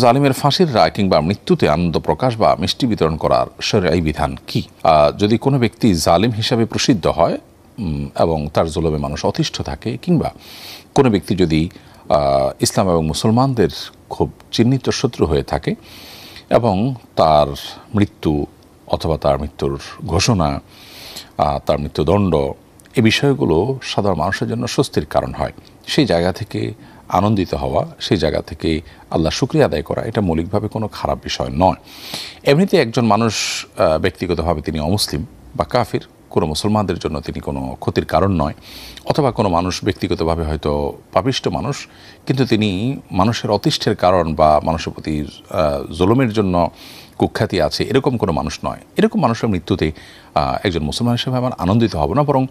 জালিমের ফাঁসির রায় কিংবা মৃত্যুতে আনন্দ প্রকাশ বা মিষ্টি বিতরণ করার শরীয়ী বিধান কি? যদি কোনো ব্যক্তি জালিম হিসাবে প্রসিদ্ধ হয় এবং তার জুলুমে মানুষ অতিষ্ঠ থাকে, কিংবা কোনো ব্যক্তি যদি ইসলাম এবং মুসলমানদের খুব চিহ্নিত শত্রু হয়ে থাকে এবং তার মৃত্যু অথবা তার মৃত্যুর ঘোষণা, তার মৃত্যুদণ্ড, এই বিষয়গুলো সাধারণ মানুষের জন্য স্বস্তির কারণ হয়, সেই জায়গা থেকে আনন্দিত হওয়া, সেই জায়গা থেকে আল্লাহ শুকরিয়া আদায় করা, এটা মৌলিকভাবে কোনো খারাপ বিষয় নয়। এমনিতে একজন মানুষ ব্যক্তিগতভাবে তিনি অমুসলিম বা কাফির, কোনো মুসলমানদের জন্য তিনি কোনো ক্ষতির কারণ নয়। অথবা কোনো মানুষ ব্যক্তিগতভাবে হয়তো পাপিষ্ট মানুষ, কিন্তু তিনি মানুষের অতিষ্ঠের কারণ বা মানুষের প্রতি জুলুমের জন্য কুখ্যাতি আছে, এরকম কোনো মানুষ নয়। এরকম মানুষের মৃত্যুতে একজন মুসলমান হিসেবে আমার আনন্দিত হব না, বরং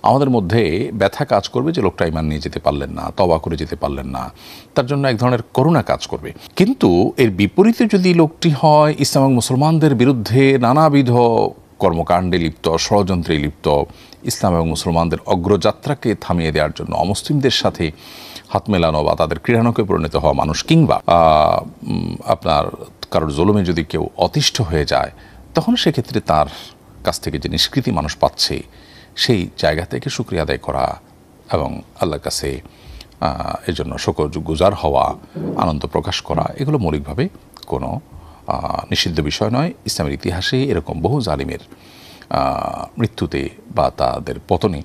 আমাদের মধ্যে ব্যথা কাজ করবে যে লোকটা ঈমান নিয়ে যেতে পারলেন না, তওবা করে যেতে পারলেন না, তার জন্য এক ধরনের করুণা কাজ করবে। কিন্তু এর বিপরীতে যদি লোকটি হয় ইসলাম এবং মুসলমানদের বিরুদ্ধে নানাবিধ কর্মকাণ্ডে লিপ্ত, ষড়যন্ত্রে লিপ্ত, ইসলাম এবং মুসলমানদের অগ্রযাত্রাকে থামিয়ে দেওয়ার জন্য অমুসলিমদের সাথে হাত মেলানো বা তাদের ক্রীড়ানকে পরিণত হওয়া মানুষ, কিংবা আপনার কারোর জুলুমে যদি কেউ অতিষ্ঠ হয়ে যায়, তখন সেক্ষেত্রে তার কাছ থেকে যে নিষ্কৃতি মানুষ পাচ্ছে, সেই জায়গা থেকে শুকরিয়া আদায় করা এবং আল্লাহর কাছে এই জন্য শুকরগুজার হওয়া, আনন্দ প্রকাশ করা, এগুলো মৌলিকভাবে কোনো নিষিদ্ধ বিষয় নয়। ইসলামের ইতিহাসে এরকম বহু জালিমের মৃত্যুতে বা তাদের পতনে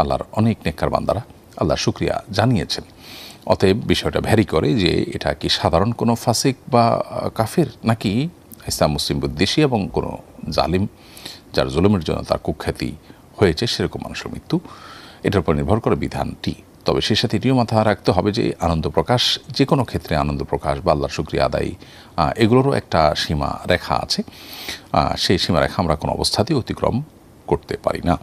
আল্লাহর অনেক নেককার বান্দারা আল্লাহর শুকরিয়া জানিয়েছেন। অতএব বিষয়টা ভ্যারি করে যে এটা কি সাধারণ কোনো ফাসিক বা কাফের, নাকি ইসলাম মুসলিম বিদ্বেষী এবং কোনো জালিম যার জুলুমের জন্য তার কুখ্যাতি হয়েছে সেরকম মানুষের মৃত্যু, এটার উপর নির্ভর করে বিধানটি। তবে সেই সাথে এটিও মাথায় রাখতে হবে যে আনন্দ প্রকাশ, যে কোনো ক্ষেত্রে আনন্দ প্রকাশ বা আল্লাহর শুকরিয়া আদায়, এগুলোরও একটা সীমা রেখা আছে। সেই সীমা রেখা আমরা কোনো অবস্থাতেই অতিক্রম করতে পারি না।